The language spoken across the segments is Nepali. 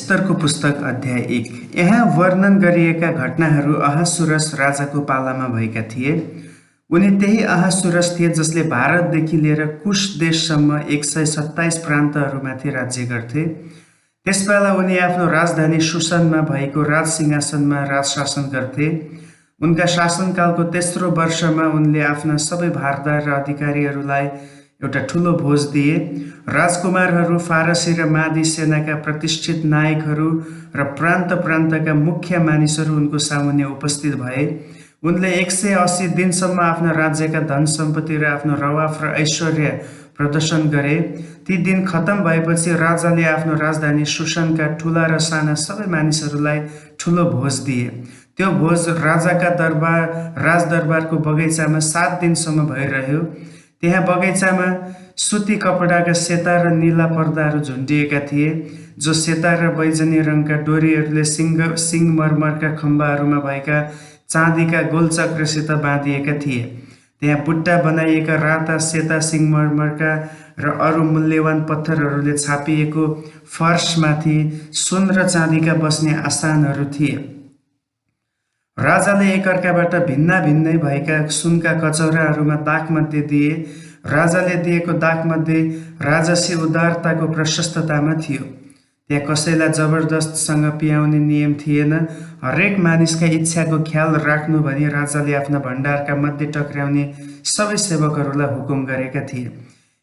एस्तरको पुस्तक अध्याय 1। यहाँ वर्णन गरिएका घटनाहरू अहासुरस राजाको पालामा भएका थिए। उनी त्यही अहासुरस थिए जसले भारतदेखि लिएर कुश देशसम्म 127 प्रान्तहरूमाथि राज्य गर्थे। त्यसबेला उनी आफ्नो राजधानी सुसनमा भएको राजसिंहासनमा राजशासन गर्थे। उनका शासनकालको तेस्रो वर्षमा उनले आफ्ना सबै भारदार र अधिकारीहरूलाई एउटा ठुलो भोज दिए। राजकुमारहरू, फारसी र मादी सेनाका प्रतिष्ठित नायकहरू र प्रान्त प्रान्तका मुख्य मानिसहरू उनको सामुन्ने उपस्थित भए। उनले 180 दिनसम्म आफ्ना राज्यका धन सम्पत्ति र आफ्नो रवाफ र ऐश्वर्य प्रदर्शन गरे। ती दिन खत्म भएपछि राजाले आफ्नो राजधानी सुसनका ठुला र साना सबै मानिसहरूलाई ठुलो भोज दिए। त्यो भोज राजाका राजदरबारको बगैँचामा 7 दिनसम्म भइरह्यो। त्यहाँ बगैँचामा सुती कपडाका सेता र नीला पर्दाहरू झुन्डिएका थिए, जो सेता र बैजनी रङका डोरीहरूले सिंगमरमरका खम्बाहरूमा भएका चाँदीका गोलचक्रसित बाँधिएका थिए। त्यहाँ बुट्टा बनाइएका राता, सेता, सिंगमरमरका र अरू मूल्यवान पत्थरहरूले छापिएको फर्समाथि सुन र चाँदीका बस्ने आसनहरू थिए। राजाले एकअर्काबाट भिन्नै भएका सुनका कचौराहरूमा दागमध्ये दिए। राजाले दिएको दागमध्ये राजसी उदारताको प्रशस्ततामा थियो। त्यहाँ कसैलाई जबरजस्तसँग पियाउने नियम थिएन। हरेक मानिसका इच्छाको ख्याल राख्नु भनी राजाले आफ्ना भण्डारका मध्ये टक्र्याउने सबै सेवकहरूलाई हुकुम गरेका थिए।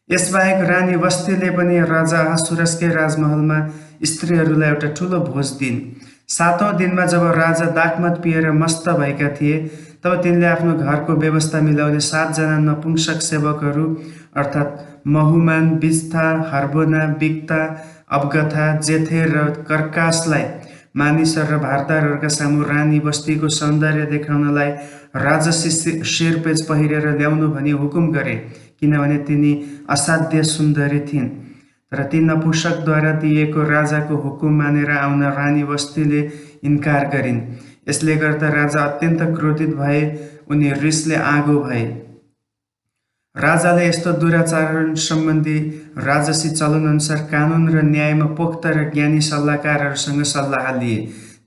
यसबाहेक रानी वस्तीले पनि राजा अहासुरसकै राजमहलमा स्त्रीहरूलाई एउटा ठुलो भोज दिइन्। 7औं दिनमा जब राजा दागमत पिएर मस्त भएका थिए, तब तिनले आफ्नो घरको व्यवस्था मिलाउने 7 जना नपुंसक सेवकहरू अर्थात् महुमान, बिस्था, हर्बोना, बिक्ता, अबगथा, जेथेर र कर्कासलाई मानिसहरू र भारदारहरूका सामु रानी बस्तीको सौन्दर्य देखाउनलाई राजसी शिरपेच पहिरेर ल्याउनु भनी हुकुम गरे, किनभने तिनी असाध्य सुन्दरी थिइन्। तर ती नपुंसकद्वारा दिएको राजाको हुकुम मानेर आउन रानी बस्तीले इन्कार गरिन्। यसले गर्दा राजा अत्यन्त क्रोधित भए। उनी रिसले आगो भए। राजाले यस्तो दुराचरण सम्बन्धी राजसी चलनअनुसार कानुन र न्यायमा पोख्त र ज्ञानी सल्लाहकारहरूसँग सल्लाह लिए।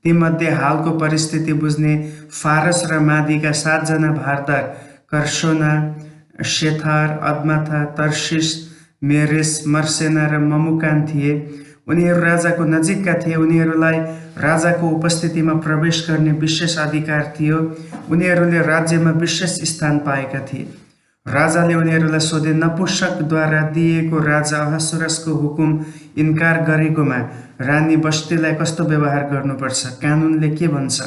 तीमध्ये हालको परिस्थिति बुझ्ने फारस र मादीका 7 जना भारदार कर्सोना, शेथार, अदमाथा, तर्सिस, मेरेस, मर्सेना र ममुकान थिए। उनीहरू राजाको नजिकका थिए। उनीहरूलाई राजाको उपस्थितिमा प्रवेश गर्ने विशेष अधिकार थियो। उनीहरूले राज्यमा विशेष स्थान पाएका थिए। राजाले उनीहरूलाई सोधे, नपुंसकद्वारा दिएको राजा अहासुरसको हुकुम इन्कार गरेकोमा रानी बस्तीलाई कस्तो व्यवहार गर्नुपर्छ? कानुनले के भन्छ?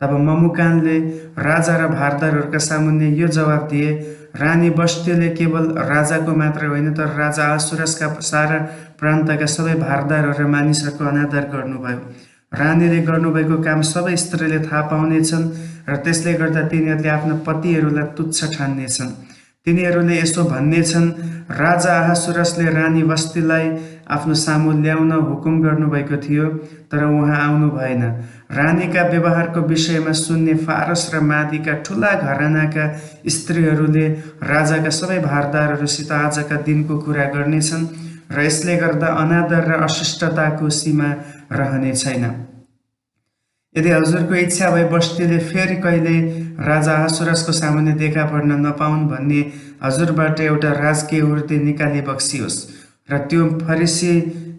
तब ममुकानले राजा र भारदारहरूका सामुन्ने यो जवाब दिए, रानी बस्तीले केवल राजाको मात्र होइन तर राजा अहासुरसका सारा प्रान्तका सबै भारदारहरू र मानिसहरूको अनादर गर्नुभयो। रानीले गर्नुभएको काम सबै स्त्रीले थाहा पाउनेछन् र त्यसले गर्दा तिनीहरूले आफ्ना पतिहरूलाई तुच्छ ठान्नेछन्। तिनीहरूले यसो भन्नेछन्, राजा अहासुरसले रानी बस्तीलाई आफ्नो सामु ल्याउन हुकुम गर्नुभएको थियो, तर उहाँ आउनु भएन। रानीका व्यवहारको विषयमा सुन्ने फारस र मादीका ठुला घरानाका स्त्रीहरूले राजाका सबै भारदारहरूसित आजका दिनको कुरा गर्नेछन् र यसले गर्दा अनादर र अशिष्टताको सीमा रहने छैन। यदि हजुरको इच्छा भए बस्तीले फेरि कहिले राजा अहासुरसको सामुन्ने देखा पर्न नपाउन् भन्ने हजुरबाट एउटा राजकीय उर्दी निकाली बक्सियोस् र त्यो फरिसी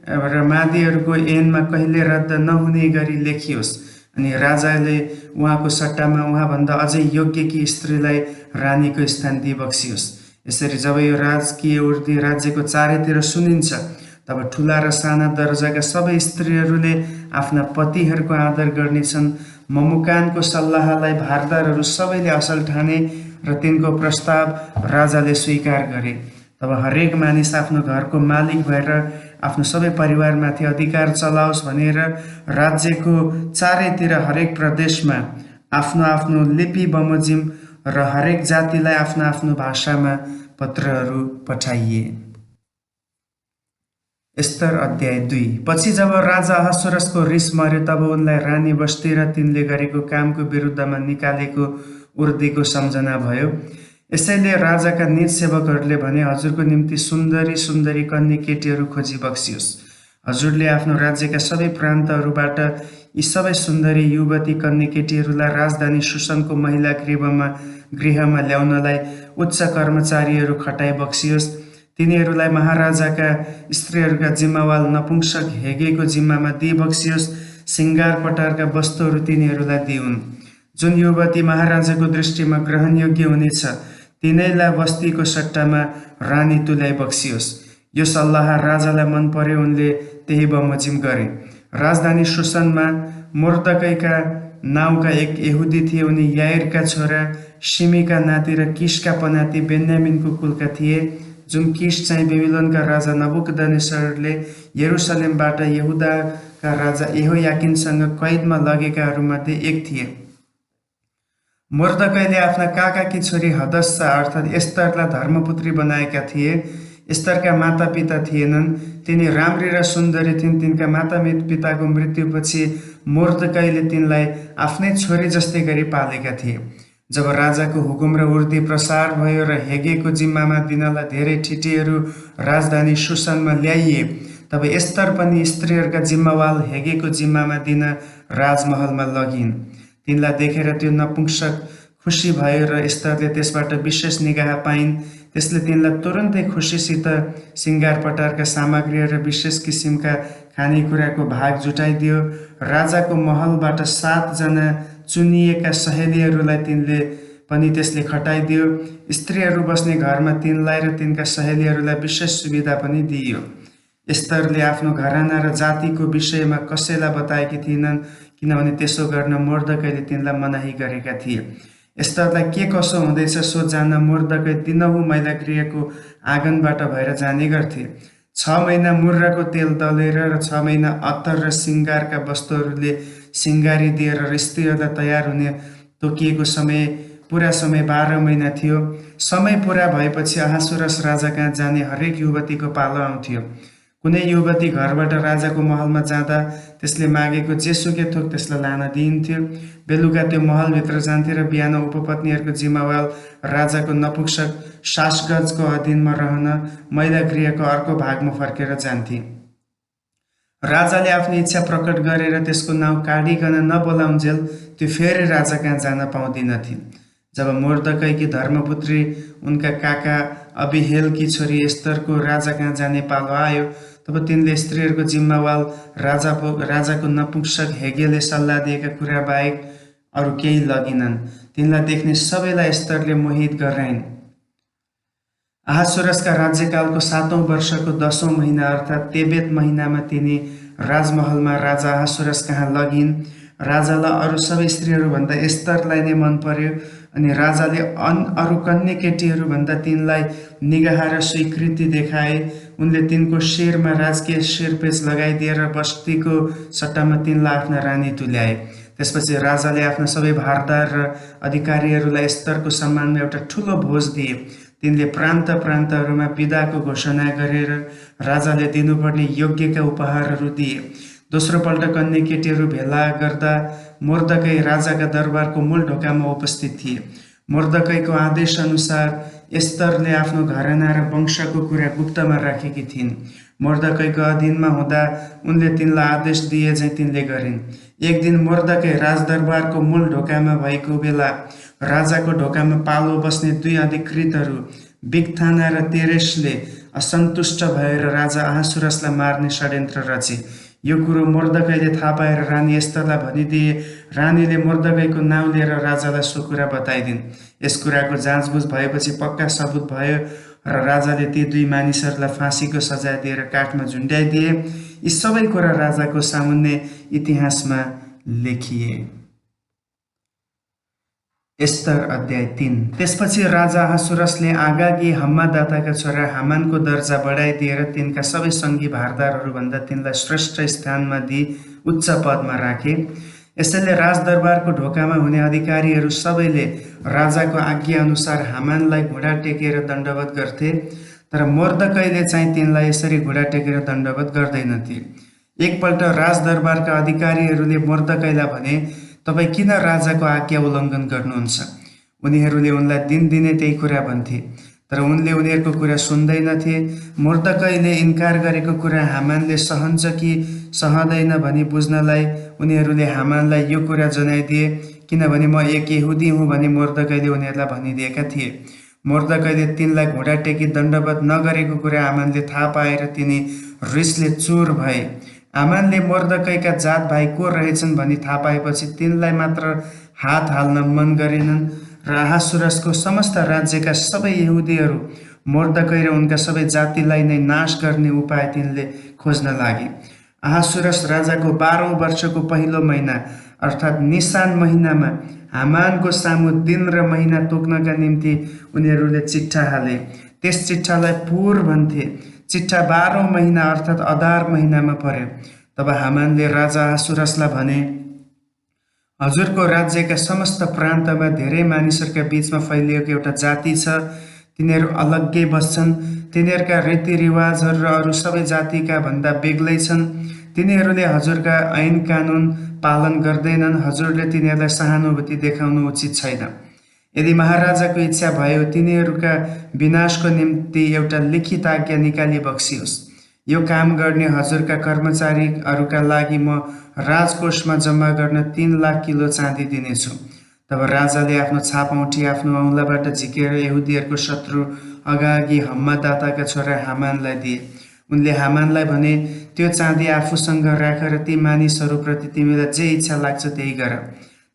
र मादीहरूको ऐनमा कहिले रद्द नहुने गरी लेखियोस्। अनि राजाले उहाँको सट्टामा उहाँभन्दा अझै योग्यकी स्त्रीलाई रानीको स्थान दिइबक्सियोस्। यसरी जब यो राजकीय उर्दी राज्यको चारैतिर सुनिन्छ, तब ठुला र साना दर्जाका सबै स्त्रीहरूले आफ्ना पतिहरूको आदर गर्नेछन्। ममुकानको सल्लाहलाई भारदारहरू सबैले असल ठाने र तिनको प्रस्ताव राजाले स्वीकार गरे। तब हरेक मानिस आफ्नो घरको मालिक भएर आफ्नो सबै परिवारमाथि अधिकार चलाओस् भनेर राज्यको चारैतिर हरेक प्रदेशमा आफ्नो आफ्नो लिपि बमोजिम र हरेक जातिलाई आफ्नो आफ्नो भाषामा पत्रहरू पठाइए। एस्तर अध्याय 2। पछि जब राजा अहासुरसको रिस मर्यो, तब उनलाई रानी बस्ती र तिनले गरेको कामको विरुद्धमा निकालेको उर्दीको सम्झना भयो। यसैले राजाका निज सेवकहरूले भने, हजुरको निम्ति सुन्दरी कन्या केटीहरू खोजी बक्सियोस्। हजुरले आफ्नो राज्यका सबै प्रान्तहरूबाट यी सबै सुन्दरी युवती कन्या केटीहरूलाई राजधानी सुसनको महिला गृहमा ल्याउनलाई उच्च कर्मचारीहरू खटाइ बक्सियोस्। तिनीहरूलाई महाराजाका स्त्रीहरूका जिम्मावाल नपुंसक हेगेको जिम्मामा दिइबक्सियोस्। सिङ्गार पटारका वस्तुहरू तिनीहरूलाई दिउन्। जुन युवती महाराजाको दृष्टिमा ग्रहणयोग्य हुनेछ तिनैलाई बस्तीको सट्टामा रानी तुल्याइ बक्सियोस्। यो सल्लाह राजालाई मन पर्यो। उनले त्यही बमोजिम गरे। राजधानी सुसनमा मोर्दकैका नाउँका एक यहुदी थिए। उनी याइरका छोरा शिमीका नाति र किसका पनाति बेन्यामिनको कुलका थिए। जुन किस चाहिँ बेबिलोनका राजा नबुकदनेस्सरले यरुसलेमबाट यहुदाका राजा यहोयाकिनसँग कैदमा लगेकाहरूमध्ये एक थिए। मोर्दकैले आफ्ना काकाकी छोरी हदस्सा अर्थात् एस्तरलाई धर्मपुत्री बनाएका थिए। एस्तरका मातापिता थिएनन्। तिनी राम्री र सुन्दरी थिइन्। तिनका मातापिताको मृत्युपछि मोर्दकैले तिनलाई आफ्नै छोरी जस्तै गरी पालेका थिए। जब राजाको हुकुम र उर्दी प्रसार भयो र हेगेको जिम्मामा दिनलाई धेरै ठिटीहरू राजधानी सुसनमा ल्याइए, तब एस्तर पनि स्त्रीहरूका जिम्मावाल हेगेको जिम्मामा दिन राजमहलमा लगिन्। तिनलाई देखेर त्यो नपुंसक खुसी भयो र एस्तरले त्यसबाट विशेष निगाह पाइन्। त्यसले तिनलाई तुरुन्तै खुसीसित सिङ्गार पटारका सामग्री र विशेष किसिमका खानेकुराको भाग जुटाइदियो। राजाको महलबाट 7 जना चुनिएका सहेलीहरूलाई तिनले पनि त्यसले खटाइदियो। स्त्रीहरू बस्ने घरमा तिनलाई र तिनका सहेलीहरूलाई विशेष सुविधा पनि दिइयो। एस्तरले आफ्नो घराना र जातिको विषयमा कसैलाई बताएकी थिएनन्, किनभने त्यसो गर्न मोर्दकैले तिनलाई मनाही गरेका थिए। एस्तरलाई के कसो हुँदैछ सो जान्न मोर्दकै दिनहुँ महिला गृहको आँगनबाट भएर जाने गर्थे। 6 महिना मुर्राको तेल दलेर र 6 महिना अत्तर र सिङ्गारका वस्तुहरूले सिङ्गारी दिएर र स्त्रीहरूलाई तयार हुने तोकिएको पुरा समय 12 महिना थियो। समय पुरा भएपछि अहासुरस राजा कहाँ जाने हरेक युवतीको पालो आउँथ्यो। कुनै युवती घरबाट राजाको महलमा जाँदा त्यसले मागेको जेसुकै थोक त्यसलाई लान दिइन्थ्यो। बेलुका त्यो महलभित्र जान्थे र बिहान उपपत्नीहरूको जिम्मावाल राजाको नपुंसक शासगजको अधीनमा रहन महिला गृहको अर्को भागमा फर्केर जान्थे। राजाले आफ्नो इच्छा प्रकट गरेर त्यसको नाउँ काढिकन नबोलाउन्जेल त्यो फेरि राजा कहाँ जान पाउँदिनथे। जब मोर्दकैकी धर्मपुत्री उनका काका अबिहेलकी छोरी एस्तरको राजा कहाँ जाने पालो आयो, तब तिनले स्त्रीहरूको जिम्मावाल राजाको नपुंसक हेगेले सल्लाह दिएका कुरा बाहेक अरू केही लगिनन्। तिनलाई देख्ने सबैलाई एस्तरले मोहित गराइन्। अहासुरसका राज्यकालको 7औं वर्षको 10औं महिना अर्थात् तेबेत महिनामा तिनी राजमहलमा राजा अहासुरस कहाँ लगिन्। राजालाई अरू सबै स्त्रीहरूभन्दा एस्तरलाई नै मन पर्यो अनि राजाले अरू कन्या केटीहरूभन्दा तिनलाई निगाह र स्वीकृति देखाए। उनले तिनको शिरमा राजकीय शिरपेच लगाइदिएर बस्तीको सट्टामा तिनलाई आफ्ना रानी तुल्याए। त्यसपछि राजाले आफ्ना सबै भारदार र अधिकारीहरूलाई एस्तरको सम्मानमा एउटा ठुलो भोज दिए। तिनले प्रान्तहरूमा बिदाको घोषणा गरेर राजाले दिनुपर्ने योग्यका उपहारहरू दिए। दोस्रोपल्ट कन्या केटीहरू भेला गर्दा मोर्दकै राजाका दरबारको मूल ढोकामा उपस्थित थिए। मोर्दकैको आदेश अनुसार एस्तरले आफ्नो घराना र वंशको कुरा गुप्तमा राखेकी थिइन्। मोर्दकैको अधीनमा हुँदा उनले तिनलाई आदेश दिए झैँ तिनले गरिन्। एक दिन मोर्दकै राजदरबारको मूल ढोकामा भएको बेला राजाको ढोकामा पालो बस्ने 2 अधिकृतहरू बिगथाना र तेरेसले असन्तुष्ट भएर राजा अहासुरसलाई मार्ने षड्यन्त्र रचे। यो कुरो मोर्दकैले थाहा पाएर रानी एस्तरलाई भनिदिए। रानीले मोर्दकैको नाउँ लिएर राजालाई सो कुरा बताइदिन्। यस कुराको जाँचबुझ भएपछि पक्का सबुत भयो र राजाले ती 2 मानिसहरूलाई फाँसीको सजाय दिएर काठमा झुन्ड्याइदिए। यी सबै कुरा राजाको सामान्य इतिहासमा लेखिए। एस्तर अध्याय 3। त्यसपछि राजा अहासुरसले आगागी हम्मादाताका छोरा हामानको दर्जा बढाइदिएर तिनका सबै सङ्गी भारदारहरूभन्दा तिनलाई श्रेष्ठ स्थानमा दिई उच्च पदमा राखे। यसैले राजदरबारको ढोकामा हुने अधिकारीहरू सबैले राजाको आज्ञा अनुसार हामानलाई घुँडा टेकेर दण्डवत गर्थे। तर मोर्दकैले चाहिँ तिनलाई यसरी घुँडा टेकेर दण्डवत गर्दैनथे। एकपल्ट राजदरबारका अधिकारीहरूले मोर्दकैलाई भने, तपाईँ किन राजाको आज्ञा उल्लङ्घन गर्नुहुन्छ? उनीहरूले उनलाई दिनदिनै त्यही कुरा भन्थे। तर उनले उनीहरूको कुरा सुन्दैनथे। मोर्दकैले इन्कार गरेको कुरा हामानले सहन्छ कि सहँदैन भनी बुझ्नलाई उनीहरूले हामानलाई यो कुरा जनाइदिए, किनभने म एक यहुदी हुँ भनी मोर्दकैले उनीहरूलाई भनिदिएका थिए। मोर्दकैले तिनलाई घोडा टेकी दण्डवत नगरेको कुरा हामानले थाहा पाएर तिनी रिसले चुर भए। हामानले मोर्दकैका जात भाइ को रहेछन् भनी थाहा पाएपछि तिनलाई मात्र हात हाल्न मन गरेनन् र अहासुरसको समस्त राज्यका सबै यहुदीहरू मोर्दकै र उनका सबै जातिलाई नै नाश गर्ने उपाय तिनले खोज्न लागे। अहासुरस राजाको 12औं वर्षको पहिलो महिना अर्थात् निसान महिनामा हामानको सामु दिन र महिना तोक्नका निम्ति उनीहरूले चिट्ठा हाले। त्यस चिट्ठालाई पुर भन्थे। चिट्ठा 12औं महिना अर्थात् अदार महिनामा पर्यो। तब हामानले राजा अहासुरसलाई भने, हजुरको राज्यका समस्त प्रान्तमा धेरै मानिसहरूका बीचमा फैलिएको एउटा जाति छ। तिनीहरू अलग्गै बस्छन्। तिनीहरूका रीतिरिवाजहरू र अरू सबै जातिका भन्दा बेग्लै छन्। तिनीहरूले हजुरका ऐन कानुन पालन गर्दैनन्। हजुरले तिनीहरूलाई सहानुभूति देखाउनु उचित छैन। यदि महाराजाको इच्छा भयो तिनीहरूका विनाशको निम्ति एउटा लिखित आज्ञा निकाली बक्सियोस्। यो काम गर्ने हजुरका कर्मचारीहरूका लागि म राजकोषमा जम्मा गर्न 3 लाख किलो चाँदी दिनेछु। तब राजाले आफ्नो छापौँठी आफ्नो औँलाबाट झिकेर यहुदीहरूको शत्रु अगागि हम्मदाताका छोरा हामानलाई दिए। उनले हामानलाई भने, त्यो चाँदी आफूसँग राख र ती मानिसहरूप्रति तिमीलाई जे इच्छा लाग्छ त्यही गर।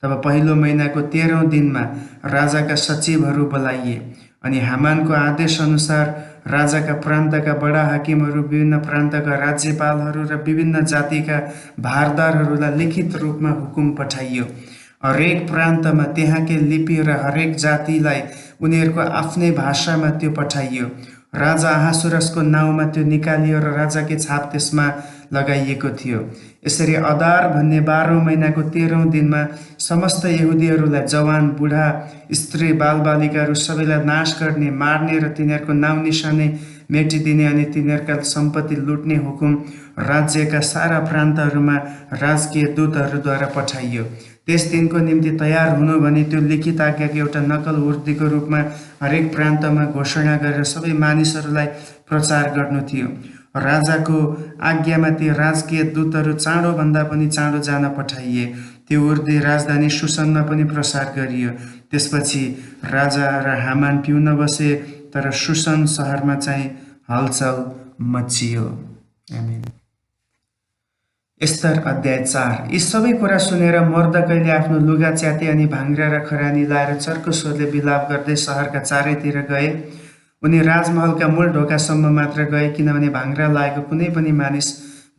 तब पहिलो महिनाको 13औं दिनमा राजाका सचिवहरू बोलाइए अनि हामानको आदेश अनुसार राजाका प्रान्तका बडा हाकिमहरू, विभिन्न प्रान्तका राज्यपालहरू र विभिन्न जातिका भारदारहरूलाई लिखित रूपमा हुकुम पठाइयो। हरेक प्रान्तमा त्यहाँकै लिपि र हरेक जातिलाई उनीहरूको आफ्नै भाषामा त्यो पठाइयो। राजा अहासुरसको नाउँमा त्यो निकालियो र राजाकै छाप त्यसमा लगाइएको थियो। यसरी अदार भन्ने 12औं महिनाको 13औं दिनमा समस्त यहुदीहरूलाई जवान, बुढा, स्त्री, बालबालिकाहरू सबैलाई नाश गर्ने, मार्ने र तिनीहरूको नाउँ निशानै मेटिदिने अनि तिनीहरूका सम्पत्ति लुट्ने हुकुम राज्यका सारा प्रान्तहरूमा राजकीय दूतहरूद्वारा पठाइयो। त्यस दिनको निम्ति तयार हुनु भनी त्यो लिखित आज्ञाको एउटा नकल उर्दीको रूपमा हरेक प्रान्तमा घोषणा गरेर सबै मानिसहरूलाई प्रचार गर्नु थियो। राजाको आज्ञामा ती राजकीय दूतहरू चाँडोभन्दा पनि चाँडो जान पठाइए। त्यो उर्दी राजधानी सुसनमा पनि प्रसार गरियो। त्यसपछि राजा र हामान पिउन बसे, तर सुसन सहरमा चाहिँ हलचल मचियो। आमेन। एस्तर अध्याय 4। यी सबै कुरा सुनेर मोर्दकैले आफ्नो लुगा च्याते अनि भाङ्रा र खरानी लाएर चर्को स्वरले विलाप गर्दै सहरका चारैतिर गए। उनी राजमहलका मूल ढोकासम्म मात्र गए, किनभने भाङ्रा लाएको कुनै पनि मानिस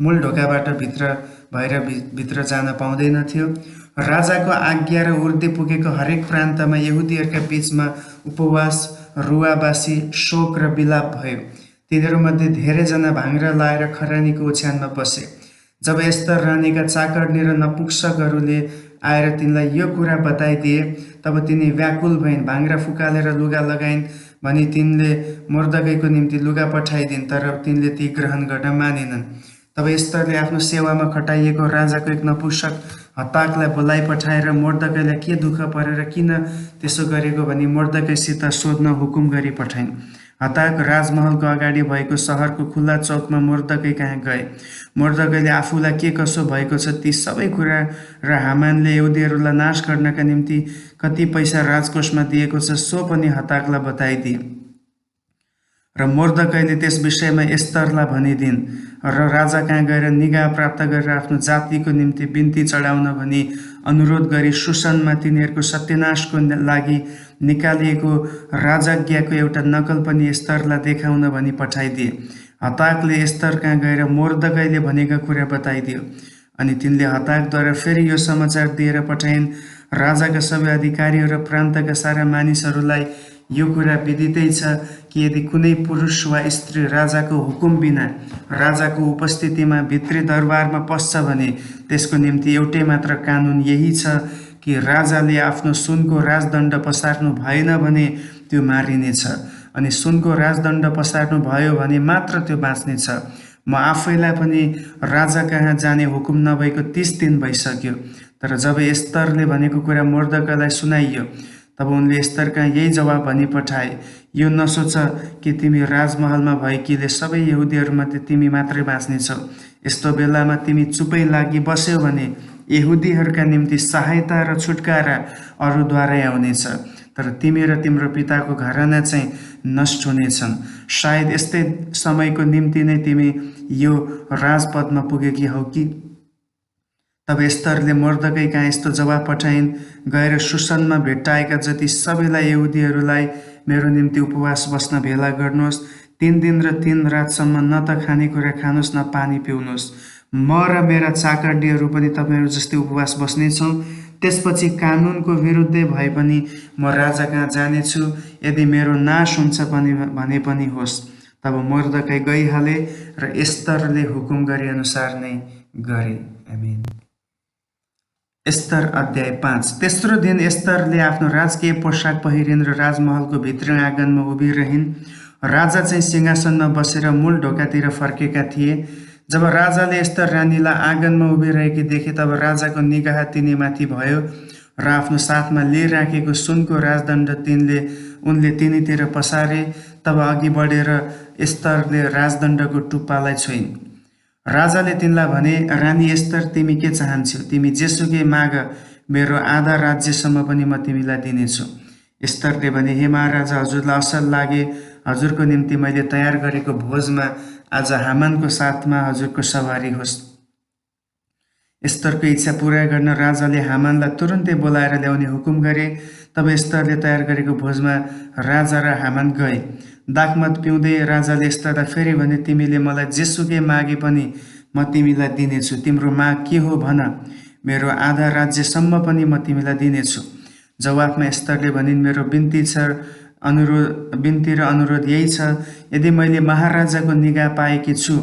मूल ढोकाबाट भित्र जान पाउँदैनथ्यो। राजाको आज्ञा र उर्दी पुगेको हरेक प्रान्तमा यहुदीहरूका बीचमा उपवास, रुवाबासी, शोक र विलाप भयो। तिनीहरूमध्ये धेरैजना भाङ्रा लाएर खरानीको ओछ्यानमा बसे। जब एस्तर रानीका चाकर्नी र नपुंसकहरूले आएर तिनलाई यो कुरा बताइदिए, तब तिनी व्याकुल भइन्। भाङ्रा फुकालेर लुगा लगाइन् भनी तिनले मोर्दकैको निम्ति लुगा पठाइदिन्, तर तिनले ती ग्रहण गर्न मानेनन्। तब एस्तरले आफ्नो सेवामा खटाइएको राजाको एक नपुंसक हताकलाई बोलाइ पठाएर मोर्दकैलाई के दुःख परेर किन त्यसो गरेको भनी मोर्दकैसित सोध्न हुकुम गरी पठाइन्। हताक राजमहलको अगाडि भएको सहरको खुल्ला चौकमा मोर्दकै कहाँ गए। मोर्दकैले आफूलाई के कसो भएको छ ती सबै कुरा र हामानले यहुदीहरूलाई नाश गर्नका निम्ति कति पैसा राजकोषमा दिएको छ सो पनि हताकलाई बताइदिए। र मोर्दकैले त्यस विषयमा एस्तरलाई भनिदिन् र राजा कहाँ गएर निगाह प्राप्त गरेर आफ्नो जातिको निम्ति बिन्ती चढाउन भनी अनुरोध गरी सुसनमा तिनीहरूको सत्यनाशको लागि निकालिएको राजाज्ञाको एउटा नकल पनि एस्तरलाई देखाउन भनी पठाइदिए। हताकले एस्तर कहाँ गएर मोर्दकैले भनेका कुरा बताइदियो अनि तिनले हताकद्वारा फेरि यो समाचार दिएर पठाइन्, राजाका सबै अधिकारीहरू र प्रान्तका सारा मानिसहरूलाई यो कुरा विदितै छ कि यदि कुनै पुरुष वा स्त्री राजाको हुकुम बिना राजाको उपस्थितिमा भित्री दरबारमा पस्छ भने त्यसको निम्ति एउटै मात्र कानुन यही छ कि राजाले आफ्नो सुनको राजदण्ड पसार्नु भएन भने त्यो मारिनेछ, अनि सुनको राजदण्ड पसार्नु भयो भने मात्र त्यो बाँच्नेछ। म आफैलाई पनि राजा कहाँ जाने हुकुम नभएको 30 दिन भइसक्यो। तर जब एस्तरले भनेको कुरा मोर्दकैलाई सुनाइयो, तब उनले एस्तरका यही जवाब भनी पठाए, यो नसोच कि तिमी राजमहलमा भएकीले सबै यहुदीहरूमध्ये तिमी मात्रै बाँच्नेछौ। यस्तो बेलामा तिमी चुपै लागि बस्यौ भने यहुदीहरूका निम्ति सहायता र छुटकारा अरूद्वारै आउनेछ, तर तिमी र तिम्रो पिताको घराना चाहिँ नष्ट हुनेछन्। सायद यस्तै समयको निम्ति नै तिमी यो राजपदमा पुगेकी हौ कि? तब एस्तरले मोर्दकै कहाँ यस्तो जवाब पठाइन्, गएर सुसनमा भेट्टाएका जति सबैलाई यहुदीहरूलाई मेरो निम्ति उपवास बस्न भेला गर्नुहोस्। 3 दिन र 3 रातसम्म न त खानेकुरा खानुहोस् न पानी पिउनुहोस्। म र मेरा चाकरडीहरू पनि तपाईँहरू जस्तै उपवास बस्नेछौँ। त्यसपछि कानुनको विरुद्धै भए पनि म राजा कहाँ जानेछु, यदि मेरो नाश हुन्छ भने पनि होस्। तब मोर्दकै गइहाले र एस्तरले हुकुम गरे अनुसार नै गरे। आमेन। एस्तर अध्याय 5। तेस्रो दिन एस्तरले आफ्नो राजकीय पोसाक पहिरिन् र राजमहलको भित्री आँगनमा उभिरहिन्। राजा चाहिँ सिंहासनमा बसेर मूल ढोकातिर फर्केका थिए। जब राजाले एस्तर रानीलाई आँगनमा उभिरहेकी देखे, तब राजाको निगाह तिनीमाथि भयो र आफ्नो साथमा लिइराखेको सुनको राजदण्ड उनले तिनीतिर पसारे। तब अघि बढेर एस्तरले राजदण्डको टुप्पालाई छोइन्। राजाले तिनलाई भने, रानी एस्तर, तिमी के चाहन्छौ? तिमी जेसुकै माग, मेरो आधा राज्यसम्म पनि म तिमीलाई दिनेछु। एस्तरले भने, हे महाराजा, हजुरलाई असल लागे हजुरको निम्ति मैले तयार गरेको भोजमा आज हामानको साथमा हजुरको सवारी होस्। एस्तरको इच्छा पूरा गर्न राजाले हामानलाई तुरुन्तै बोलाएर ल्याउने हुकुम गरे। तब एस्तरले तयार गरेको भोजमा राजा र हामान गए। दाखमत पिउँदै राजाले एस्तरलाई फेरि भने, तिमीले मलाई जेसुकै मागे पनि म तिमीलाई दिनेछु। तिम्रो माग के हो भन, मेरो आधा राज्यसम्म पनि म तिमीलाई दिनेछु। जवाफमा एस्तरले भनिन्, मेरो बिन्ती र अनुरोध यही छ, यदि मैले महाराजाको निगाह पाएकी छु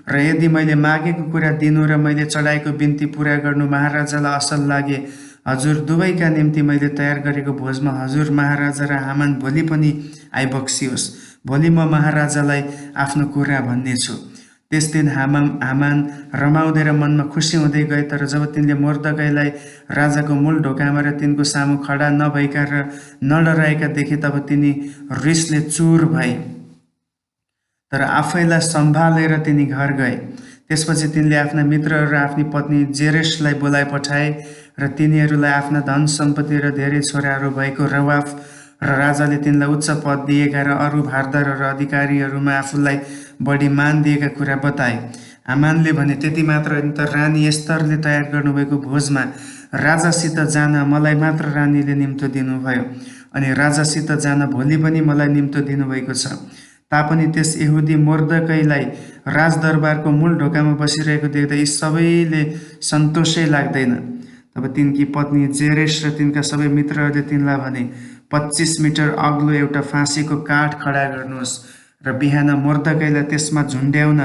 र यदि मैले मागेको कुरा दिनु र मैले चढाएको बिन्ती पुरा गर्नु महाराजालाई असल लागे, हजुर दुवैका निम्ति मैले तयार गरेको भोजमा हजुर महाराजा र हामान भोलि पनि आइबक्सियोस्। भोलि म महाराजालाई आफ्नो कुरा भन्नेछु। त्यस दिन हामान रमाउँदै र मनमा खुसी हुँदै गए। तर जब तिनले मोर्दकैलाई राजाको मूल ढोकामा र तिनको सामु खडा नभएका र नडराएका देखे, तब तिनी रिसले चुर भए, तर आफैलाई सम्हालेर तिनी घर गए। त्यसपछि तिनले आफ्ना मित्रहरू र आफ्नी पत्नी जेरेसलाई बोलाइ पठाए र तिनीहरूलाई आफ्ना धन सम्पत्ति र धेरै छोराहरू भएको रवाफ र राजाले तिनलाई उच्च पद दिएका र अरू भारदार र अधिकारीहरूमा आफूलाई बढी मान दिएका कुरा बताए। हामानले भने, त्यति मात्र होइन त रानी एस्तरले तयार गर्नुभएको भोजमा राजासित जान मलाई मात्र रानीले निम्तो दिनुभयो, अनि राजासित जान भोलि पनि मलाई निम्तो दिनुभएको छ। तापनि त्यस यहुदी मोर्दकैलाई राजदरबारको मूल ढोकामा बसिरहेको देख्दा यी सबैले सन्तोषै लाग्दैन। तब तिनकी पत्नी जेरेस र तिनका सबै मित्रहरूले तिनलाई भने, 25 मिटर अग्लो एउटा फाँसीको काठ खडा गर्नुहोस् र बिहान मोर्दकैलाई त्यसमा झुन्ड्याउन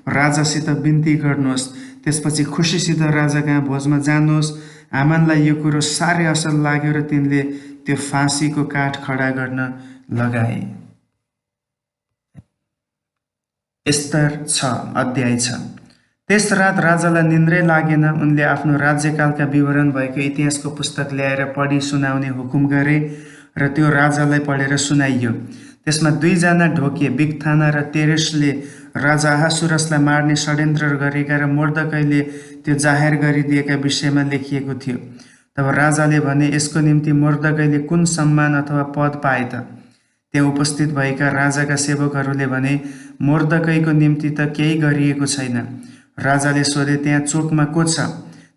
राजासित बिन्ती गर्नुहोस्। त्यसपछि खुसीसित राजा कहाँ भोजमा जानुहोस्। हामानलाई यो कुरो साह्रै असल लाग्यो र तिनले त्यो फाँसीको काठ खडा गर्न लगाए। एस्तर 6 अध्याय 6। त्यस रात राजालाई निन्द्रै लागेन। उनले आफ्नो राज्यकालका विवरण भएको इतिहासको पुस्तक ल्याएर पढी सुनाउने हुकुम गरे र त्यो राजालाई पढेर सुनाइयो। त्यसमा 2 जना ढोके, बिगथाना र तेरेसले राजा अहासुरसलाई मार्ने षड्यन्त्र गरेका र मोर्दकैले त्यो जाहेर गरिदिएका विषयमा लेखिएको थियो। तब राजाले भने, यसको निम्ति मोर्दकैले कुन सम्मान अथवा पद पाए त? त्यहाँ उपस्थित भएका राजाका सेवकहरूले भने, मोर्दकैको निम्ति त केही गरिएको छैन। राजाले सोधे, त्यहाँ चोकमा को छ?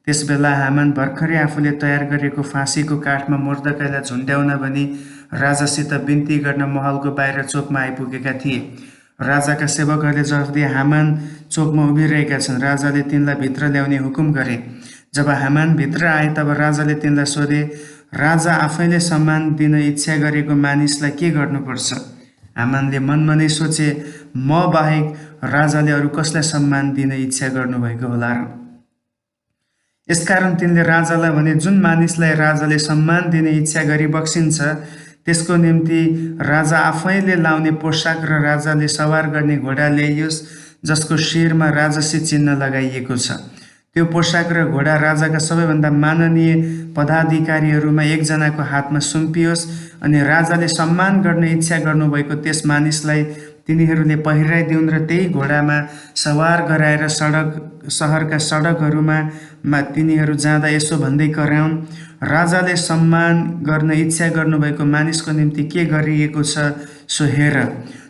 त्यसबेला हामान भर्खरै आफूले तयार गरेको फाँसीको काठमा मोर्दकैलाई झुन्ड्याउन भनी राजासित बिन्ती गर्न महलको बाहिर चोकमा आइपुगेका थिए। राजाका सेवकहरूले जवाफ दिए, हामान चोकमा उभिरहेका छन्। राजाले तिनलाई भित्र ल्याउने हुकुम गरे। जब हामान भित्र आए, तब राजाले तिनलाई सोधे, राजा आफैले सम्मान दिन इच्छा गरेको मानिसलाई के गर्नुपर्छ? हामानले मनमा नै सोचे, म बाहेक राजाले अरू कसलाई सम्मान दिन इच्छा गर्नुभएको होला र? यसकारण तिनले राजालाई भने, जुन मानिसलाई राजाले सम्मान दिने इच्छा गरी बक्सिन्छ, त्यसको निम्ति राजा आफैले लाउने पोसाक र राजाले सवार गर्ने घोडा ल्याइयोस्, जसको शिरमा राजसी चिन्ह लगाइएको छ। त्यो पोशाक र घोडा राजाका सबैभन्दा माननीय पदाधिकारीहरूमा एकजनाको हातमा सुम्पियोस् अनि राजाले सम्मान गर्ने इच्छा गर्नुभएको त्यस मानिसलाई तिनीहरूले पहिराइदिउन् र त्यही घोडामा सवार गराएर सहरका सडकहरूमा तिनीहरू जाँदा यसो भन्दै कराउन्, राजाले सम्मान गर्न इच्छा गर्नुभएको मानिसको निम्ति के गरिएको छ सो हेर।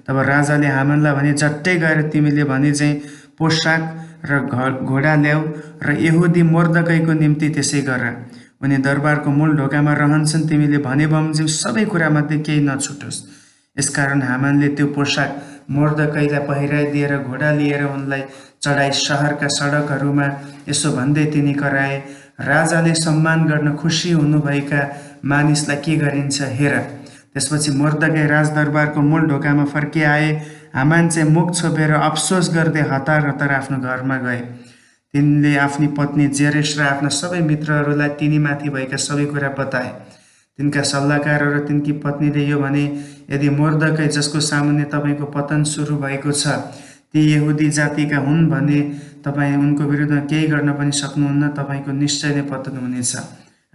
तब राजाले हामानलाई भने, झट्टै गएर तिमीले भने चाहिँ पोशाक र घोडा ल्याऊ र यहुदी मोर्दकैको निम्ति त्यसै गर। उनी दरबारको मूल ढोकामा रहन्छन्, तिमीले भने बमोजिम सबै कुरामध्ये केही नछुटोस्। यसकारण हामानले त्यो पोशाक मोर्दकैलाई पहिराइदिएर घोडा लिएर उनलाई चढाई सहरका सडकहरूमा यसो भन्दै तिनी कराए, राजाले सम्मान गर्न खुसी हुनुभएका मानिसलाई के गरिन्छ हेर। त्यसपछि मोर्दकै राजदरबारको मूल ढोकामा फर्किआए। हामान चाहिँ मुख छोपेर अफसोस गर्दै हतार हतार आफ्नो घरमा गए। तिनले आफ्नी पत्नी जेरेस र आफ्ना सबै मित्रहरूलाई तिनीमाथि भएका सबै कुरा बताए। तिनका सल्लाहकार र तिनकी पत्नीले यो भने, यदि मोर्दकै जसको सामुन्ने तपाईँको पतन सुरु भएको छ ती यहुदी जातिका हुन् भने तपाईँ उनको विरुद्धमा केही गर्न पनि सक्नुहुन्न, तपाईँको निश्चय नै पतन हुनेछ।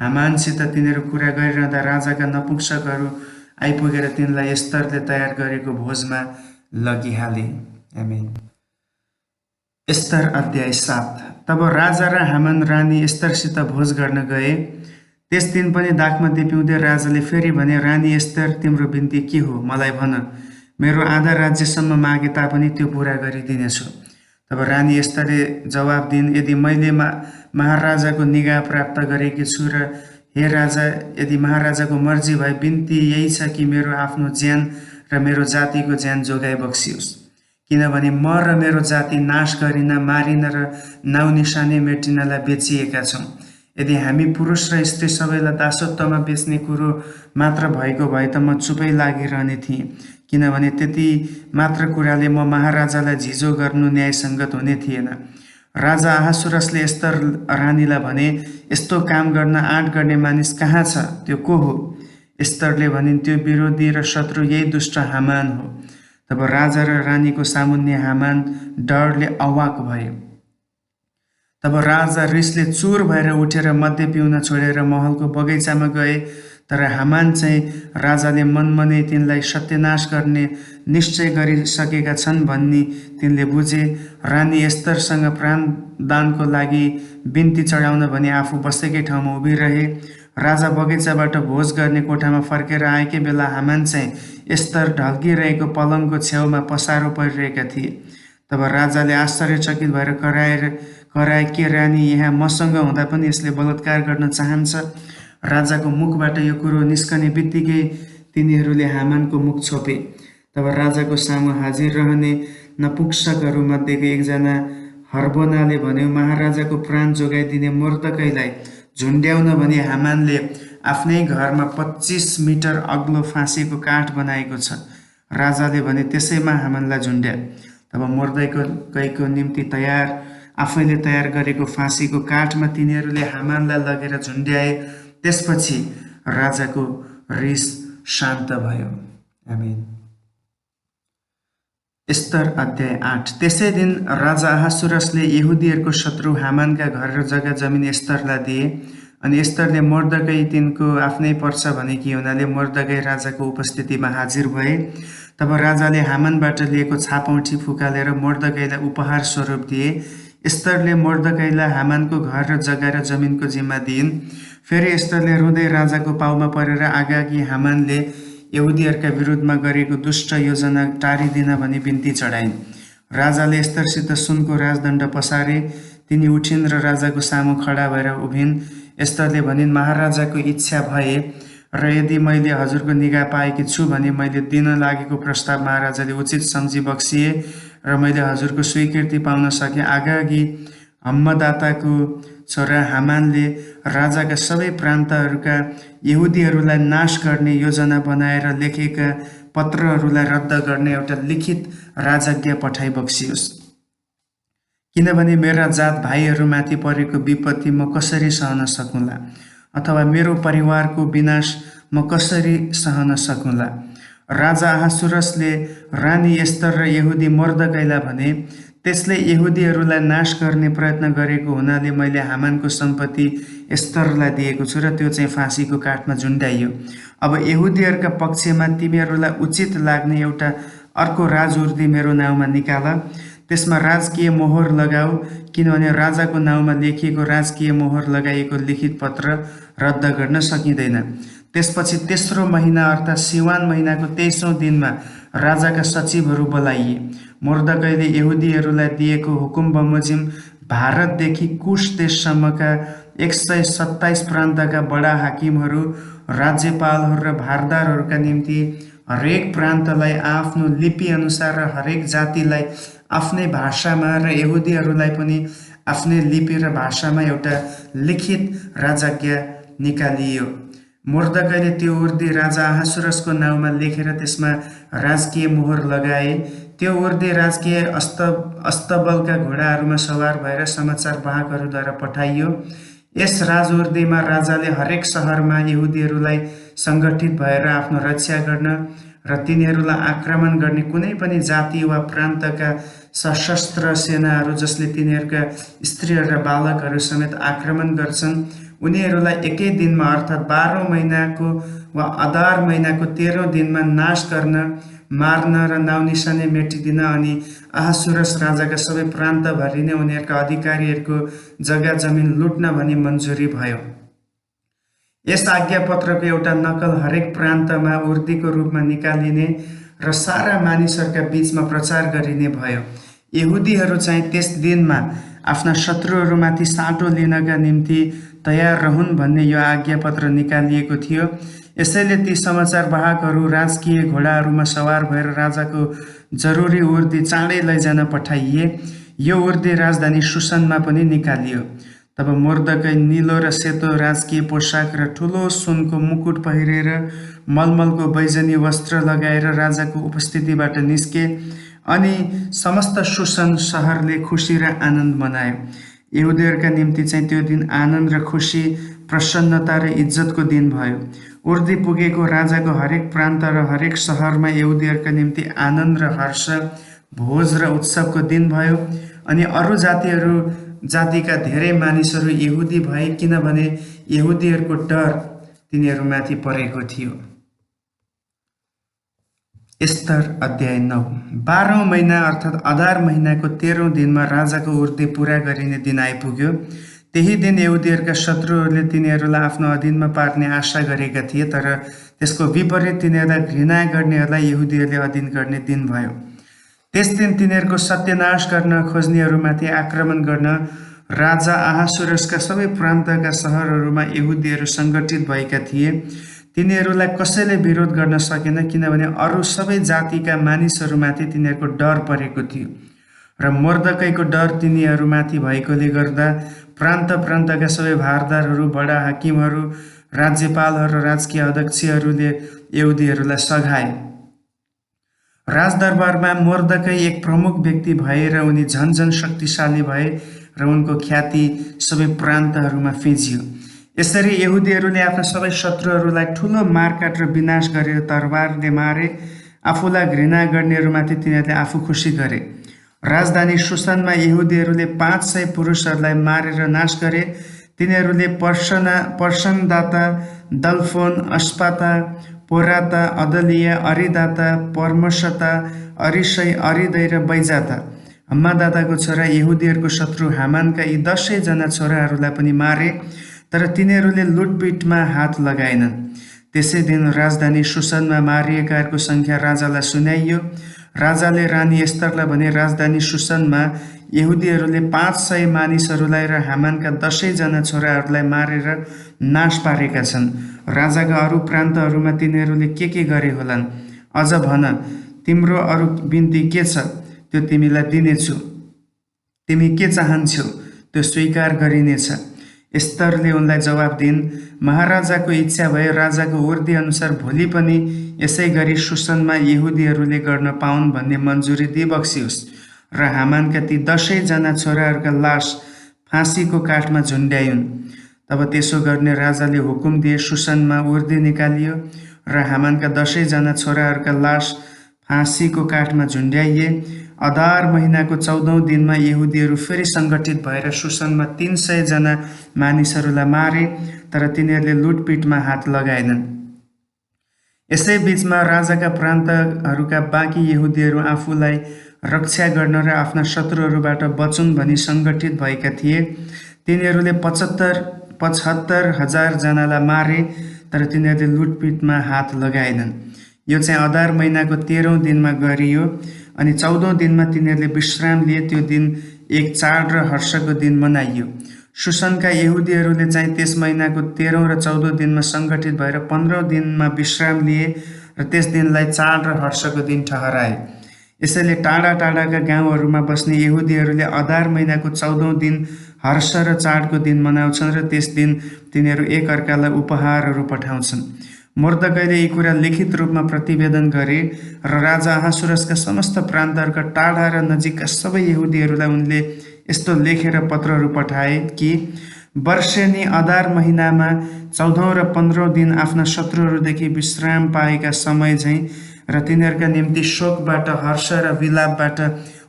हामानसित तिनीहरू कुरा गरिरहँदा राजाका नपुंसकहरू आइपुगेर तिनलाई एस्तरले तयार गरेको भोजमा लगिहाले। आमेन। एस्तर अध्याय 7। तब राजा र हामान रानी एस्तरसित भोज गर्न गए। त्यस दिन पनि दाखमध्य पिउँदै राजाले फेरि भने, रानी एस्तर, तिम्रो बिन्ती के हो मलाई भन, मेरो आधा राज्यसम्म मागे तापनि त्यो पुरा गरिदिनेछु। तब रानी एस्तरले जवाब दिइन्, यदि मैले महाराजाको निगाह प्राप्त गरेकी छु र हे राजा, यदि महाराजाको मर्जी भए बिन्ती यही छ कि मेरो आफ्नो ज्यान र मेरो जातिको ज्यान जोगाइ बक्सियोस्, किनभने म र मेरो जाति नाश गरिन, मारिन र नाउँ निशानी मेटिनलाई बेचिएका छौँ। यदि हामी पुरुष र स्त्री सबैलाई दासत्वमा बेच्ने कुरो मात्र भएको भए त म चुपै लागिरहने थिएँ, किनभने त्यति मात्र कुराले म महाराजालाई झिजो गर्नु न्यायसङ्गत हुने थिएन। राजा अहासुरसले एस्तर रानीलाई भने, यस्तो काम गर्न आँट गर्ने मानिस कहाँ छ, त्यो को हो? एस्तरले भनिन्, त्यो विरोधी र शत्रु यही दुष्ट हामान हो। तब राजा र रानीको सामुन्ने हामान डरले अवाक भए। तब राजा रिसले चुर भएर उठेर मध्य पिउन छोडेर महलको बगैँचामा गए। तर हामान चाहिँ राजाले मनमनै तिनलाई सत्यनाश गर्ने निश्चय गरिसकेका छन् भन्ने तिनले बुझे। रानी एस्तरसँग प्राणदानको लागि बिन्ती चढाउन भनी आफू बसेकै ठाउँमा उभिरहे। राजा बगैँचाबाट भोज गर्ने कोठामा फर्केर आएकै बेला हामान चाहिँ एस्तर ढल्किरहेको पलङको छेउमा पसारो परिरहेका थिए। तब राजाले आश्चर्यचकित भएर कराए, के रानी यहाँ मसँग हुँदा पनि यसले बलात्कार गर्न चाहन्छ? राजाको मुखबाट यो कुरो निस्कने बित्तिकै तिनीहरूले हामानको मुख छोपे। तब राजाको सामु हाजिर रहने नपुंसकहरूमध्येको एकजना हर्बोनाले भन्यो, महाराजाको प्राण जोगाइदिने मोर्दकैलाई झुन्ड्याउन भनी हामानले आफ्नै घरमा 25 मिटर अग्लो फाँसीको काठ बनाएको छ। राजाले भने, त्यसैमा हामानलाई झुन्ड्या। तब मोर्दकैको निम्ति आफैले तयार गरेको फाँसीको काठमा तिनीहरूले हामानलाई लगेर झुन्ड्याए। त्यसपछि राजाको रिस शान्त भयो। आमेन। एस्तर अध्याय 8। त्यसै दिन राजा अहासुरसले यहुदीहरूको शत्रु हामानका घर र जग्गा जमिन एस्तरलाई दिए। अनि एस्तरले मोर्दकै तिनको आफ्नै पर्छ भनेकी हुनाले मोर्दकै राजाको उपस्थितिमा हाजिर भए। तब राजाले हामानबाट लिएको छापौठी फुकालेर मोर्दकैलाई उपहार स्वरूप दिए। एस्तरले मोर्दकैलाई हामानको घर र जग्गा र जमिनको जिम्मा दिइन्। फेरि एस्तरले रुँदै राजाको पाउमा परेर आगागी हामानले यहुदीहरूका विरुद्धमा गरेको दुष्ट योजना टारिदिन भनी बिन्ती चढाइन्। राजाले एस्तरसित सुनको राजदण्ड पसारे। तिनी उठिन् र राजाको सामु खडा भएर उभिन्। एस्तरले भनिन्, महाराजाको इच्छा भए र यदि मैले हजुरको निगाह पाएकी छु भने मैले दिन लागेको प्रस्ताव महाराजाले उचित सम्झी बक्सिए र मैले हजुरको स्वीकृति पाउन सके। आगागी हम्मदाताको छोरा हामानले राजाका सबै प्रान्तहरूका यहुदीहरूलाई नाश गर्ने योजना बनाएर लेखेका पत्रहरूलाई रद्द गर्ने एउटा लिखित राजज्ञा पठाइ बक्सियोस्, किनभने मेरा जात भाइहरूमाथि परेको विपत्ति म कसरी सहन सकुँला, अथवा मेरो परिवारको विनाश म कसरी सहन सकुँला। राजा अहासुरसले रानी एस्तर र यहुदी मोर्दकैलाई भने, त्यसले यहुदीहरूलाई नाश गर्ने प्रयत्न गरेको हुनाले मैले हामानको सम्पत्ति एस्तरलाई दिएको छु र त्यो चाहिँ फाँसीको काठमा झुन्ड्याइयो। अब यहुदीहरूका पक्षमा तिमीहरूलाई उचित लाग्ने एउटा अर्को राजउर्दी मेरो नाउँमा निकाल, त्यसमा राजकीय मोहर लगाऊ, किनभने राजाको नाउँमा लेखिएको राजकीय मोहर लगाइएको लिखित पत्र रद्द गर्न सकिँदैन। त्यसपछि तेस्रो महिना अर्थात् सिवान महिनाको 23औं दिनमा राजाका सचिवहरू बोलाइए। मोर्दकैले यहुदीहरूलाई दिएको हुकुम बमोजिम भारतदेखि कुश देशसम्मका 127 प्रान्तका बडा हाकिमहरू, राज्यपालहरू र भारदारहरूका निम्ति हरेक प्रान्तलाई आफ्नो लिपि अनुसार र हरेक जातिलाई आफ्नै भाषामा र यहुदीहरूलाई पनि आफ्नै लिपि र भाषामा एउटा लिखित राजाज्ञा निकालियो। मोर्दकैले त्यो उर्दी राजा अहासुरसको नाउँमा लेखेर त्यसमा राजकीय मोहर लगाए। त्यो उर्दी राजकीय अस्तबलका घोडाहरूमा सवार भएर समाचार वाहकहरूद्वारा पठाइयो। यस राजउर्दीमा राजाले हरेक सहरमा यहुदीहरूलाई सङ्गठित भएर आफ्नो रक्षा गर्न र तिनीहरूलाई आक्रमण गर्ने कुनै पनि जाति वा प्रान्तका सशस्त्र सेनाहरू जसले तिनीहरूका स्त्रीहरू र बालकहरू समेत आक्रमण गर्छन्, उनीहरूलाई एकै दिनमा अर्थात् 12औं महिनाको वा अदार महिनाको 13औं दिनमा नाश गर्न, मार्न र नाउँ निशानी मेटिदिन अनि अहासुरस राजाका सबै प्रान्तभरि नै उनीहरूका अधिकारीहरूको जग्गा जमिन लुट्न भनी मन्जुरी भयो। यस आज्ञापत्रको एउटा नकल हरेक प्रान्तमा उर्दीको रूपमा निकालिने र सारा मानिसहरूका बीचमा प्रचार गरिने भयो। यहुदीहरू चाहिँ त्यस दिनमा आफ्ना शत्रुहरूमाथि साटो लिनका निम्ति तयार रहन् भन्ने यो आज्ञापत्र निकालिएको थियो। यसैले ती समाचार वाहकहरू राजकीय घोडाहरूमा सवार भएर राजाको जरुरी उर्दी चाँडै लैजान पठाइए। यो उर्दी राजधानी सुसनमा पनि निकालियो। तब मोर्दकै नीलो र सेतो राजकीय पोसाक र ठुलो सुनको मुकुट पहिरेर मलमलको बैजनी वस्त्र लगाएर राजाको उपस्थितिबाट निस्के अनि समस्त सुसन सहरले खुसी र आनन्द मनायो। यहुदीहरूका निम्ति चाहिँ त्यो दिन आनन्द र खुसी, प्रसन्नता र इज्जतको दिन भयो। उर्दी पुगेको राजाको हरेक प्रान्त र हरेक सहरमा यहुदीहरूका निम्ति आनन्द र हर्ष, भोज र उत्सवको दिन भयो। अनि अरू जातिका धेरै मानिसहरू यहुदी भए, किनभने यहुदीहरूको डर तिनीहरूमाथि परेको थियो। एस्तर अध्याय 9। 12औं महिना अर्थात् अदार महिनाको 13औं दिनमा राजाको उर्दी पुरा गरिने दिन आइपुग्यो। त्यही दिन यहुदीहरूका शत्रुहरूले तिनीहरूलाई आफ्नो अधीनमा पार्ने आशा गरेका थिए, तर त्यसको विपरीत तिनीहरूलाई घृणा गर्नेहरूलाई यहुदीहरूले अधीन गर्ने दिन भयो। त्यस दिन तिनीहरूको सत्यानाश गर्न खोज्नेहरूमाथि आक्रमण गर्न राजा अहासुरसका सबै प्रान्तका सहरहरूमा यहुदीहरू सङ्गठित भएका थिए। तिनीहरूलाई कसैले विरोध गर्न सकेन, किनभने अरू सबै जातिका मानिसहरूमाथि तिनीहरूको डर परेको थियो र मोर्दकैको डर तिनीहरूमाथि भएकोले गर्दा प्रान्तका सबै भारदारहरू, बडा हाकिमहरू, राज्यपालहरू र राजकीय अध्यक्षहरूले यहुदीहरूलाई सघाए। राजदरबारमा मोर्दकै एक प्रमुख व्यक्ति भए र उनी झन शक्तिशाली भए र उनको ख्याति सबै प्रान्तहरूमा फिँजियो। यसरी यहुदीहरूले आफ्ना सबै शत्रुहरूलाई ठुलो मारकाट र विनाश गरेर तरबारले मारे। आफूलाई घृणा गर्नेहरूमाथि तिनीहरूले आफू खुसी गरे। राजधानी सुसनमा यहुदीहरूले 500 पुरुषहरूलाई मारेर नाश गरे। तिनीहरूले पर्सनदाता, दलफोन, अस्पाता, पोराता, अदलिया, अरिदाता, पर्मसता, अरिसै, अरिदै र बैजाता, हम्मादाताको छोरा यहुदीहरूको शत्रु हामानका यी 10 जना छोराहरूलाई पनि मारे, तर तिनीहरूले लुटपिटमा हात लगाएनन्। त्यसै दिन राजधानी सुसनमा मारिएकाहरूको सङ्ख्या राजालाई सुनाइयो। राजाले रानी एस्तरलाई भने, राजधानी सुसनमा यहुदीहरूले 500 मानिसहरूलाई र हामानका 10 जना छोराहरूलाई मारेर नाश पारेका छन्। राजाका अरू प्रान्तहरूमा तिनीहरूले के गरे होलान्? अझ भन, तिम्रो अरू बिन्ती के छ? त्यो तिमीलाई दिनेछु। तिमी के चाहन्छौ त्यो स्वीकार गरिनेछ। एस्तरले उनलाई जवाब दिइन्, महाराजाको इच्छा भए राजाको उर्दी अनुसार भोलि पनि यसै गरी सुसनमा यहुदीहरूले गर्न पाउन् भन्ने मन्जुरी दिइबक्सियोस् र हामानका ती 10 जना छोराहरूका लास फाँसीको काठमा झुन्ड्याइन्। तब त्यसो गर्ने राजाले हुकुम दिए। सुसनमा उर्दी निकालियो र हामानका 10 जना छोराहरूका लास फाँसीको काठमा झुन्ड्याइए। अदार महिनाको 14औं दिनमा यहुदीहरू फेरि सङ्गठित भएर सुसनमा 300 जना मानिसहरूलाई मारे, तर तिनीहरूले लुटपिटमा हात लगाएनन्। यसै बीचमा राजाका प्रान्तहरूका बाँकी यहुदीहरू आफूलाई रक्षा गर्न र आफ्ना शत्रुहरूबाट बचुन् भनी सङ्गठित भएका थिए। तिनीहरूले 75,000 जनालाई मारे, तर तिनीहरूले लुटपिटमा हात लगाएनन्। यो चाहिँ अदार महिनाको 13औं दिनमा गरियो अनि 14औं दिनमा तिनीहरूले विश्राम लिए। त्यो दिन एक चाड र हर्षको दिन मनाइयो। सुसनका यहुदीहरूले चाहिँ त्यस महिनाको 13औं र 14औं दिनमा सङ्गठित भएर 15औं दिनमा विश्राम लिए र त्यस दिनलाई चाड र हर्षको दिन ठहराए। यसैले टाढा टाढाका गाउँहरूमा बस्ने यहुदीहरूले अदार महिनाको 14औं दिन हर्ष र चाडको दिन मनाउँछन् र त्यस दिन तिनीहरू एकअर्कालाई उपहारहरू पठाउँछन्। मोर्दकैले यी कुरा लिखित रूपमा प्रतिवेदन गरे र राजा अहासुरसका समस्त प्रान्तहरूका टाढा र नजिकका सबै यहुदीहरूलाई उनले यस्तो लेखेर पत्रहरू पठाए कि वर्षेनी अदार महिनामा 14औं र 15औं दिन आफ्ना शत्रुहरूदेखि विश्राम पाएका समय झैँ र तिनीहरूका निम्ति शोकबाट हर्ष र विलापबाट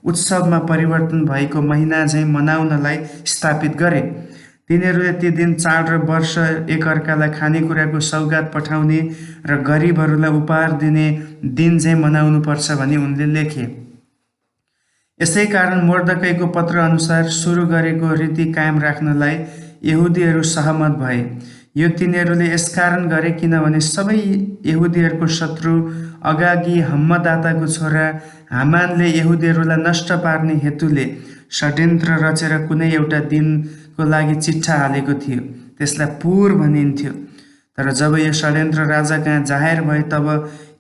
उत्सवमा परिवर्तन भएको महिना झैँ मनाउनलाई स्थापित गरे। तिनीहरूले ती दिन चाड र वर्ष एकअर्कालाई खानेकुराको सौगात पठाउने र गरिबहरूलाई उपहार दिने दिन झैँ मनाउनुपर्छ भनी उनले लेखे। यसै कारण मोर्दकैको पत्र अनुसार सुरु गरेको रीति कायम राख्नलाई यहुदीहरू सहमत भए। यो तिनीहरूले यसकारण गरे किनभने सबै यहुदीहरूको शत्रु अगागी हम्मदाताको छोरा हामानले यहुदीहरूलाई नष्ट पार्ने हेतुले षड्यन्त्र रचेर कुनै एउटा दिनको लागि चिट्ठा हालेको थियो। त्यसलाई पुर भनिन्थ्यो। तर जब यो षड्यन्त्र राजा कहाँ जाहेर भए तब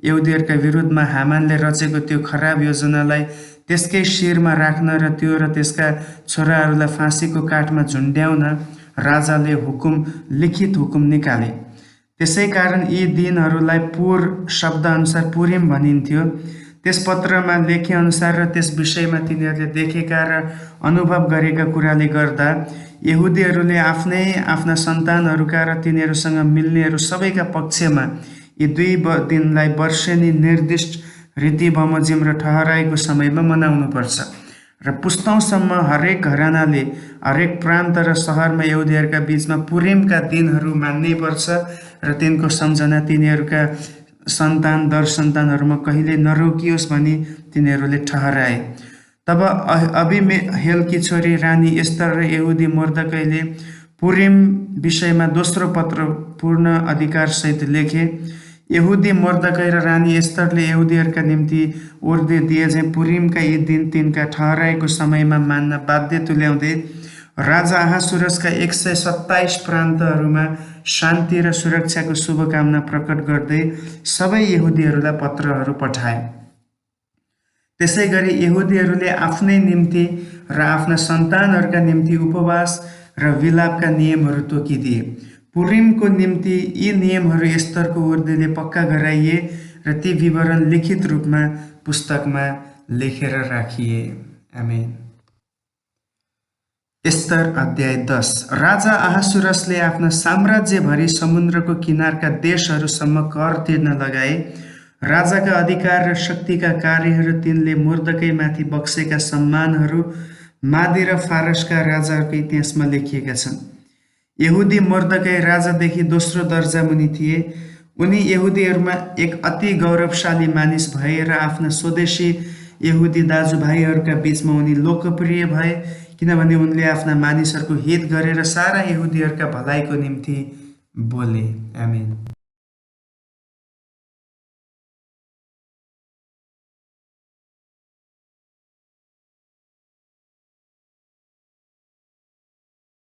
यहुदीहरूका विरुद्धमा हामानले रचेको त्यो खराब योजनालाई त्यसकै शिरमा राख्न र त्यो र त्यसका छोराहरूलाई फाँसीको काठमा झुन्ड्याउन राजाले लिखित हुकुम निकाले। त्यसै कारण यी दिनहरूलाई पुर शब्दअनुसार पुरिम भनिन्थ्यो। त्यस पत्रमा लेखे अनुसार र त्यस विषयमा तिनीहरूले देखेका र अनुभव गरेका कुराले गर्दा यहुदीहरूले आफ्ना सन्तानहरूका र तिनीहरूसँग मिल्नेहरू सबैका पक्षमा यी 2 दिनलाई वर्षेनी निर्दिष्ट रीति बमोजिम र ठहराएको समयमा मनाउनुपर्छ र पुस्तौँसम्म हरेक घरानाले हरेक प्रान्त र सहरमा यहुदीहरूका बीचमा पुरिमका दिनहरू मान्नै पर्छ र तिनको सम्झना तिनीहरूका सन्तान दर सन्तानहरूमा कहिले नरोकियोस् भनी तिनीहरूले ठहराए। तब अबिमेहेलकी छोरी रानी एस्तर र यहुदी मोर्दकैले पुरिम विषयमा दोस्रो पत्र पूर्ण अधिकारसहित लेखे। यहुदी मोर्दकै र रानी एस्तरले यहुदीहरूका निम्ति उर्दे दिए चाहिँ पुरिमका यी दिन तिनका ठहराएको समयमा मान्न बाध्य तुल्याउँदै राजा अहासुरसका 127 प्रान्तहरूमा शान्ति र सुरक्षाको शुभकामना प्रकट गर्दै सबै यहुदीहरूलाई पत्रहरू पठाए। त्यसै गरी यहुदीहरूले आफ्नै निम्ति र आफ्ना सन्तानहरूका निम्ति उपवास र विलापका नियमहरू तोकिदिए। पुरिमको निम्ति यी नियमहरू एस्तरको उर्देले पक्का गराइए र ती विवरण लिखित रूपमा पुस्तकमा लेखेर राखिए। आमेन। एस्तर अध्याय 10। राजा अहासुरसले आफ्ना साम्राज्यभरि समुद्रको किनारका देशहरूसम्म कर तिर्न लगाए। राजाका अधिकार र शक्तिका कार्यहरू तिनले मोर्दकैमाथि बक्सेका सम्मानहरू मादी र फारसका राजाहरूको इतिहासमा लेखिएका छन्। यहुदी मोर्दकै राजादेखि दोस्रो दर्जा मुनि थिए। उनी यहुदीहरूमा एक अति गौरवशाली मानिस भए र आफ्ना स्वदेशी यहुदी दाजुभाइहरूका बीचमा उनी लोकप्रिय भए किनभने उनले आफ्ना मानिसहरूको हित गरेर सारा यहुदीहरूका भलाइको निम्ति बोले। आमेन।